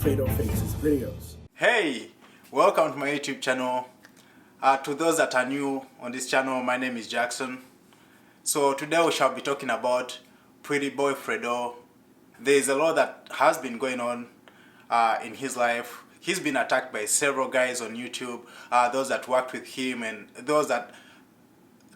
Fredo Faces videos. Hey, welcome to my YouTube channel. To those that are new on this channel, my name is Jackson. So today we shall be talking about Prettyboyfredo. There is a lot that has been going on in his life. He's been attacked by several guys on YouTube, those that worked with him and those that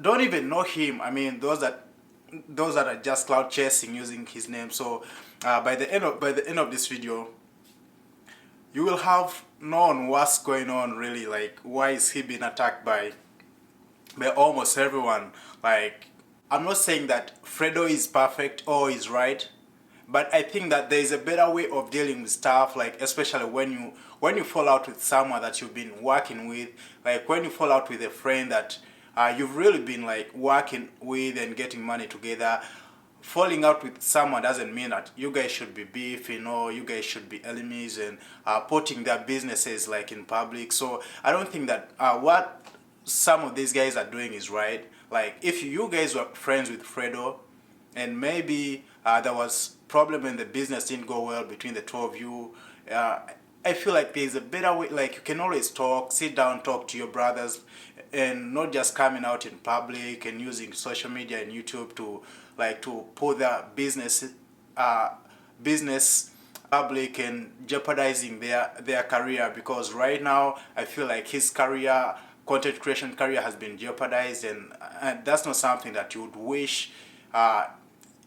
don't even know him. I mean, those that are just cloud chasing using his name. So by the end of this video, you will have known what's going on really. Like, why is he being attacked by almost everyone? Like, I'm not saying that Fredo is perfect or is right, but I think that there is a better way of dealing with stuff, like especially when you fall out with someone that you've been working with, like when you fall out with a friend that you've really been like working with and getting money together. Falling out with someone doesn't mean that you guys should be beefing or you guys should be enemies and putting their businesses like in public. So I don't think that what some of these guys are doing is right. Like, if you guys were friends with Fredo and maybe there was problem and the business didn't go well between the two of you, I feel like there's a better way. Like, you can always talk, sit down, talk to your brothers, and not just coming out in public and using social media and YouTube to put their business public and jeopardizing their career. Because right now I feel like his career, content creation career, has been jeopardized, and that's not something that you would wish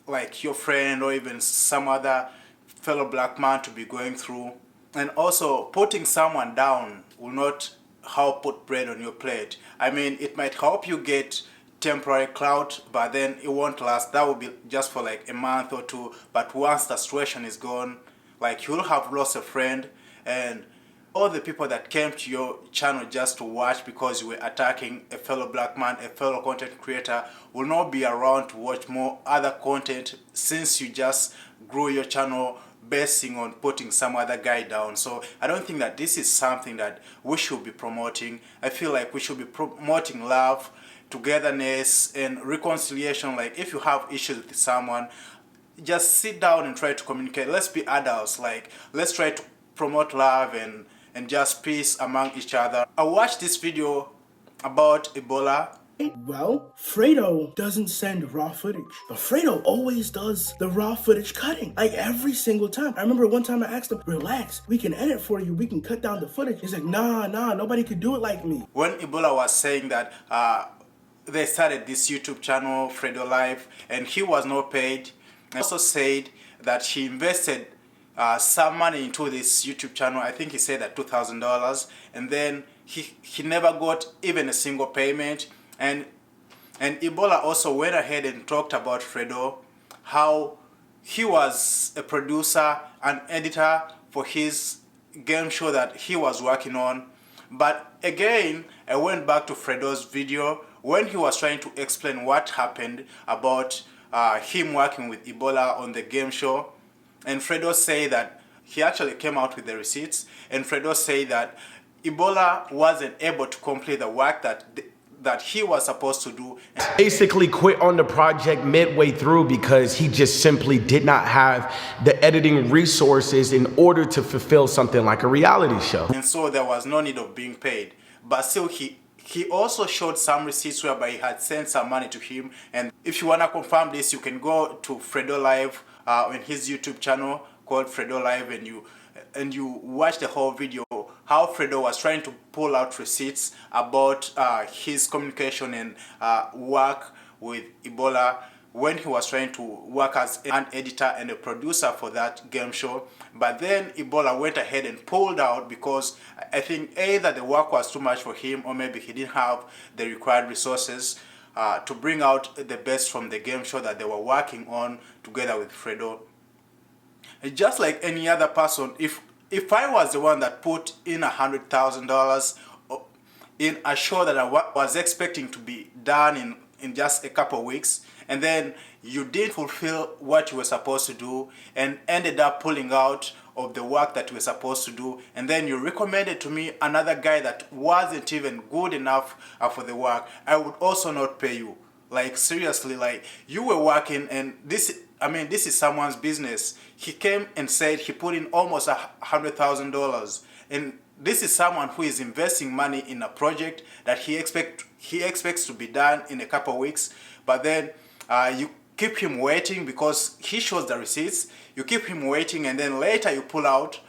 like your friend or even some other fellow black man to be going through. And also, putting someone down will not help put bread on your plate. I mean, it might help you get temporary clout, but then it won't last. That will be just for like a month or two. But once the situation is gone, like, you'll have lost a friend, and all the people that came to your channel just to watch because you were attacking a fellow black man, a fellow content creator, will not be around to watch more other content, since you just grew your channel basing on putting some other guy down. So I don't think that this is something that we should be promoting. I feel like we should be promoting love, togetherness, and reconciliation. Like, if you have issues with someone, just sit down and try to communicate. Let's be adults. Like, let's try to promote love and just peace among each other. I watched this video about Ebola. Well, Fredo doesn't send raw footage, but Fredo always does the raw footage cutting, like every single time. I remember one time I asked him, relax, we can edit for you, we can cut down the footage. He's like, nah, nobody could do it like me. When Ebola was saying that they started this YouTube channel, Fredo Live, and he was not paid, and also said that he invested some money into this YouTube channel. I think he said that $2,000, and then he never got even a single payment. And Ebola also went ahead and talked about Fredo, how he was a producer and editor for his game show that he was working on. But again, I went back to Fredo's video when he was trying to explain what happened about him working with Ebola on the game show. And Fredo said that he actually came out with the receipts, and Fredo said that Ebola wasn't able to complete the work that he was supposed to do. Basically quit on the project midway through because he just simply did not have the editing resources in order to fulfill something like a reality show. And so there was no need of being paid. But still, he also showed some receipts whereby he had sent some money to him. And if you want to confirm this, you can go to Fredo Live on his YouTube channel called Fredo Live, and you watch the whole video, how Fredo was trying to pull out receipts about his communication and work with Ebola when he was trying to work as an editor and a producer for that game show. But then Ebola went ahead and pulled out because I think either the work was too much for him, or maybe he didn't have the required resources to bring out the best from the game show that they were working on together with Fredo. Just like any other person, if I was the one that put in $100,000 in a show that I was expecting to be done in just a couple of weeks, and then you did fulfill what you were supposed to do and ended up pulling out of the work that you were supposed to do, and then you recommended to me another guy that wasn't even good enough for the work, I would also not pay you. Like, seriously, like, you were working, and this I mean, this is someone's business. He came and said he put in almost $100,000, and this is someone who is investing money in a project that he expects to be done in a couple of weeks. But then you keep him waiting because he shows the receipts. You keep him waiting, and then later you pull out,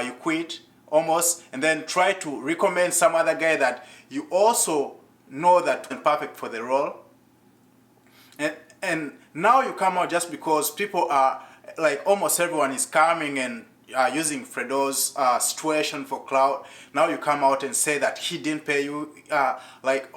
you quit almost, and then try to recommend some other guy that you also know that is perfect for the role. And now you come out just because people are like, almost everyone is coming and using Fredo's situation for clout. Now you come out and say that he didn't pay you. Like,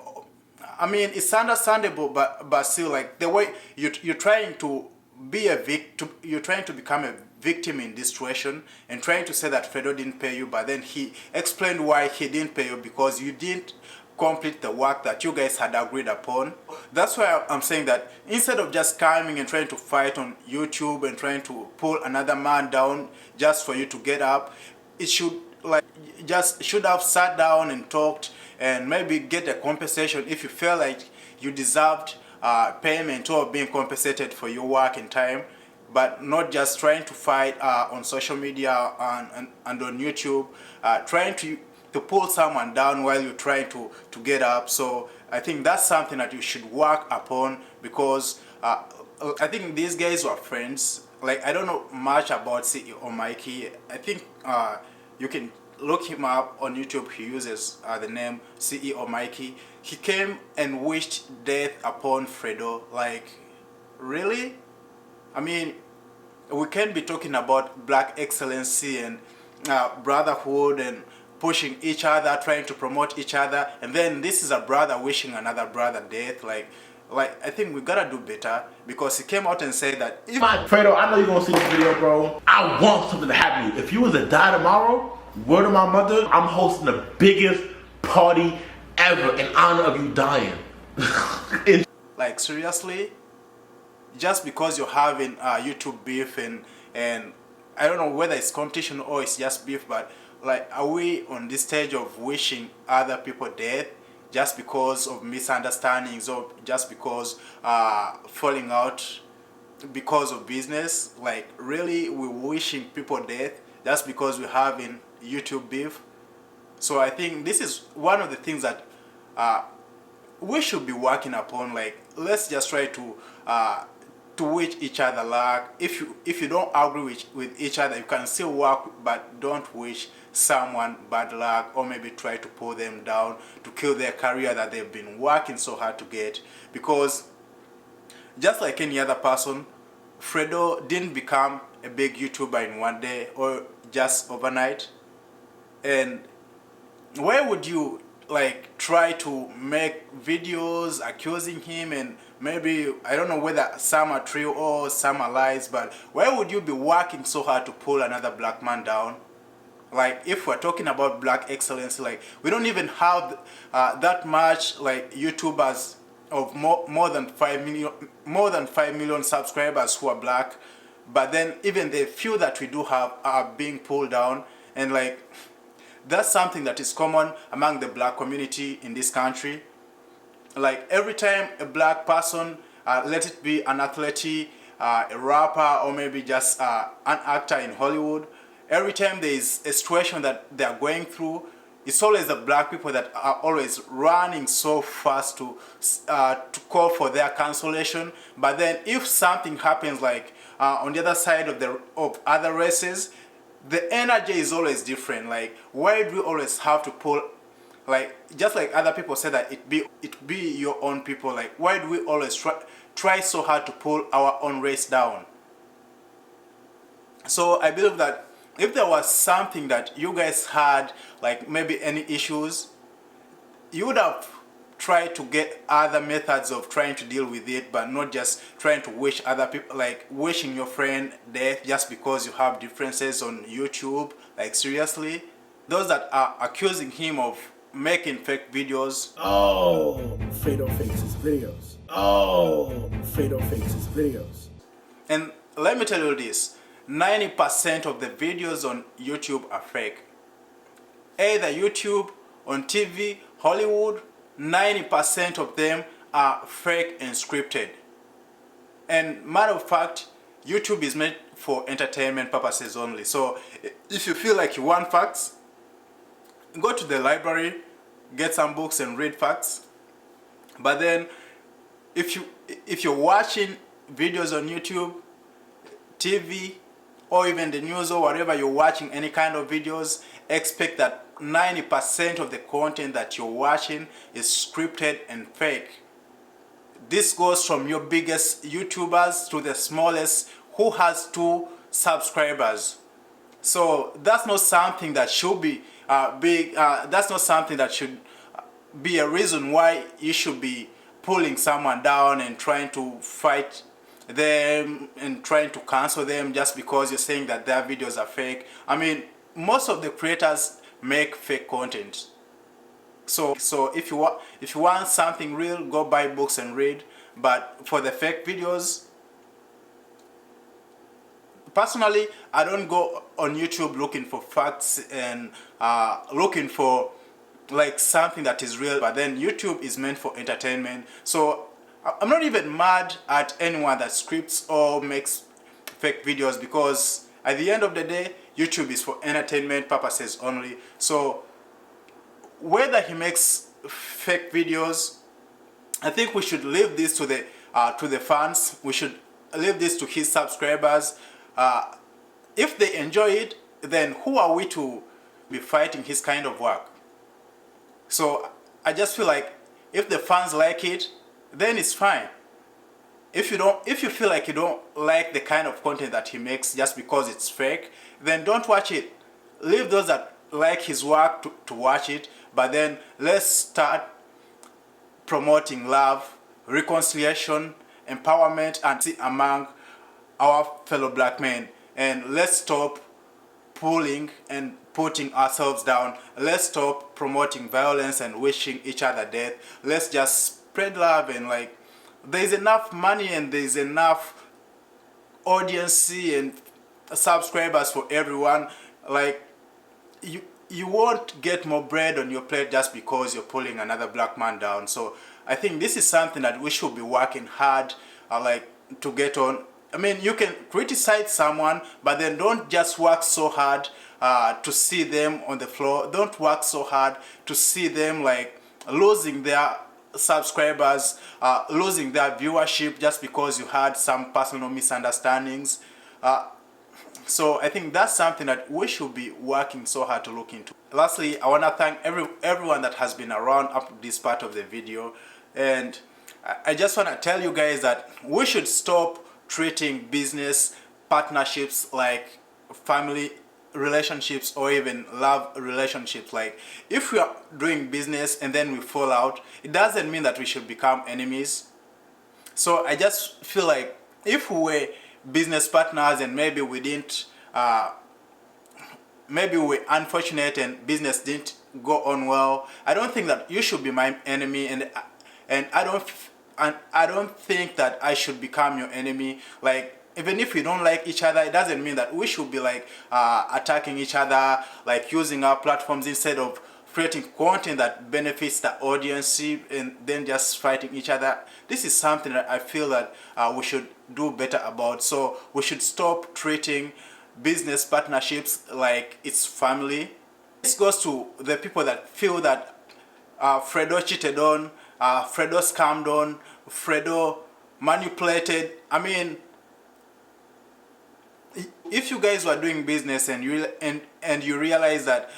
I mean, it's understandable, but still, like, the way you're trying to be a victim, you're trying to become a victim in this situation and trying to say that Fredo didn't pay you, but then he explained why he didn't pay you because you didn't complete the work that you guys had agreed upon. That's why I'm saying that instead of just coming and trying to fight on YouTube and trying to pull another man down just for you to get up, it should, like, just should have sat down and talked and maybe get a compensation if you feel like you deserved payment or being compensated for your work and time, but not just trying to fight on social media and on YouTube, trying to pull someone down while you're trying to get up. So I think that's something that you should work upon, because I think these guys were friends. Like, I don't know much about CEO Mikey. I think you can look him up on YouTube. He uses the name CEO Mikey. He came and wished death upon Fredo. Like, really? I mean, we can be talking about black excellency and brotherhood and pushing each other, trying to promote each other, and then this is a brother wishing another brother death. Like I think we gotta do better, because he came out and said that if Fredo, I know you're gonna see this video, bro. I want something to happen to you. If you was to die tomorrow, word of my mother, I'm hosting the biggest party ever in honor of you dying. Like, seriously, just because you're having YouTube beef and I don't know whether it's competition or it's just beef, but like, are we on this stage of wishing other people death just because of misunderstandings or just because falling out because of business? Like, really, we're wishing people death just because we're having YouTube beef? So I think this is one of the things that we should be working upon. Like, let's just try to wish each other luck. If you don't agree with each other, you can still work, but don't wish someone bad luck or maybe try to pull them down to kill their career that they've been working so hard to get. Because just like any other person, Fredo didn't become a big YouTuber in one day or just overnight. And why would you like try to make videos accusing him, and maybe, I don't know whether some are true or some are lies, but why would you be working so hard to pull another black man down? Like, if we're talking about black excellence, like, we don't even have that much like YouTubers of more than 5 million subscribers who are black, but then even the few that we do have are being pulled down. And like, that's something that is common among the black community in this country. Like, every time a black person, let it be an athlete, a rapper, or maybe just an actor in Hollywood, every time there is a situation that they are going through, it's always the black people that are always running so fast to call for their cancellation. But then if something happens, like on the other side of other races, the energy is always different. Like, why do we always have to pull, like, just like other people say that it be your own people, like, why do we always try so hard to pull our own race down? So I believe that if there was something that you guys had, like maybe any issues, you would have tried to get other methods of trying to deal with it, but not just trying to wish other people, like wishing your friend death just because you have differences on YouTube. Like, seriously, those that are accusing him of making fake videos. Oh, Fredo fakes his videos. Oh, Fredo fakes his videos. And let me tell you this, 90% of the videos on YouTube are fake. Either YouTube, on TV, Hollywood, 90% of them are fake and scripted. And matter of fact, YouTube is meant for entertainment purposes only. So if you feel like you want facts, go to the library, get some books and read facts. But then if you're watching videos on YouTube, TV, or even the news or whatever you're watching, any kind of videos, expect that 90% of the content that you're watching is scripted and fake. This goes from your biggest YouTubers to the smallest who has 2 subscribers. So that's not something that should be that's not something that should be a reason why you should be pulling someone down and trying to fight them and trying to cancel them just because you're saying that their videos are fake. I mean, most of the creators make fake content. So if you want something real, go buy books and read. But for the fake videos, personally, I don't go on YouTube looking for facts and looking for like something that is real. But then YouTube is meant for entertainment. So I'm not even mad at anyone that scripts or makes fake videos, because at the end of the day, YouTube is for entertainment purposes only. So whether he makes fake videos, I think we should leave this to the fans. We should leave this to his subscribers. If they enjoy it, then who are we to be fighting his kind of work? So I just feel like if the fans like it, then it's fine. If you feel like you don't like the kind of content that he makes just because it's fake, then don't watch it. Leave those that like his work to watch it. But then let's start promoting love, reconciliation, empowerment, and among our fellow black men. And let's stop pulling and putting ourselves down. Let's stop promoting violence and wishing each other death. Let's just spread love, and like, there's enough money and there's enough audience and subscribers for everyone. Like, you won't get more bread on your plate just because you're pulling another black man down. So I think this is something that we should be working hard like to get on. I mean, you can criticize someone, but then don't just work so hard to see them on the floor. Don't work so hard to see them like losing their subscribers, losing their viewership just because you had some personal misunderstandings. So I think that's something that we should be working so hard to look into. Lastly, I want to thank everyone that has been around up to this part of the video. And I just want to tell you guys that we should stop treating business partnerships like family relationships or even love relationships. Like, if we are doing business and then we fall out, it doesn't mean that we should become enemies. So I just feel like if we were business partners and maybe we didn't maybe we're unfortunate and business didn't go on well, I don't think that you should be my enemy, and I don't think that I should become your enemy. Like, even if we don't like each other, it doesn't mean that we should be like attacking each other, like using our platforms instead of creating content that benefits the audience and then just fighting each other. This is something that I feel that we should do better about. So we should stop treating business partnerships like it's family. This goes to the people that feel that Fredo cheated on, Fredo scammed on, Fredo manipulated. I mean, if you guys were doing business and you realize that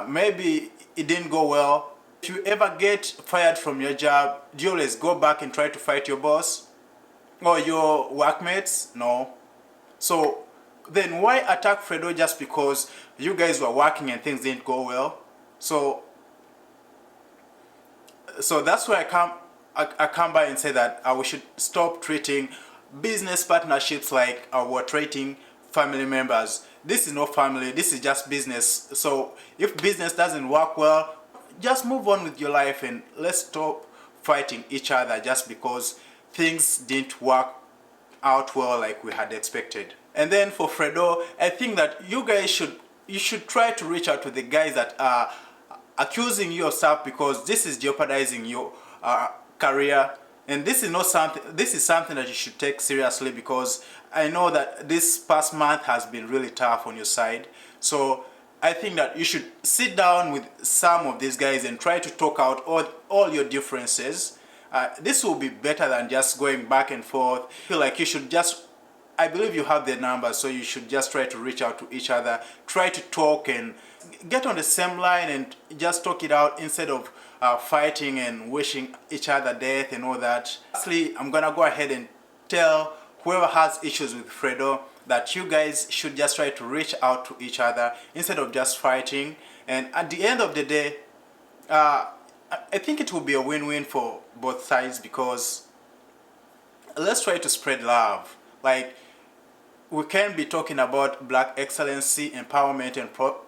maybe it didn't go well, if you ever get fired from your job, do you always go back and try to fight your boss or your workmates? No. So then why attack Fredo just because you guys were working and things didn't go well? So that's where I come by and say that we should stop treating business partnerships like we're treating family members. This is no family, this is just business. So if business doesn't work well, just move on with your life and let's stop fighting each other just because things didn't work out well like we had expected. And then for Fredo, I think that you guys should try to reach out to the guys that are accusing you of stuff, because this is jeopardizing your career. And this is not something, this is something that you should take seriously, because I know that this past month has been really tough on your side. So I think that you should sit down with some of these guys and try to talk out all your differences. This will be better than just going back and forth. I feel like you should just, I believe you have their numbers, so you should just try to reach out to each other, try to talk and get on the same line and just talk it out instead of fighting and wishing each other death and all that. Lastly, I'm gonna go ahead and tell whoever has issues with Fredo that you guys should just try to reach out to each other instead of just fighting. And at the end of the day, I think it will be a win-win for both sides, because let's try to spread love. Like, we can't be talking about black excellency, empowerment,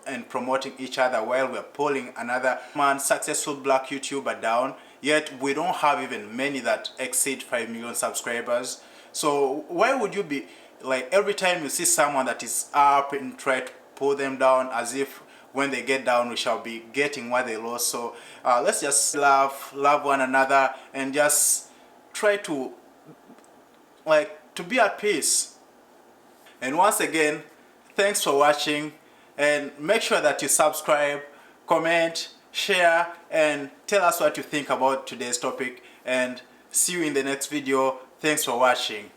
and promoting each other while we're pulling another man, successful black YouTuber down, yet we don't have even many that exceed 5 million subscribers. So why would you be like, every time you see someone that is up and try to pull them down, as if when they get down we shall be getting what they lost? So let's just love one another and just try to be at peace. And once again, thanks for watching, and make sure that you subscribe, comment, share, and tell us what you think about today's topic, and see you in the next video. Thanks for watching.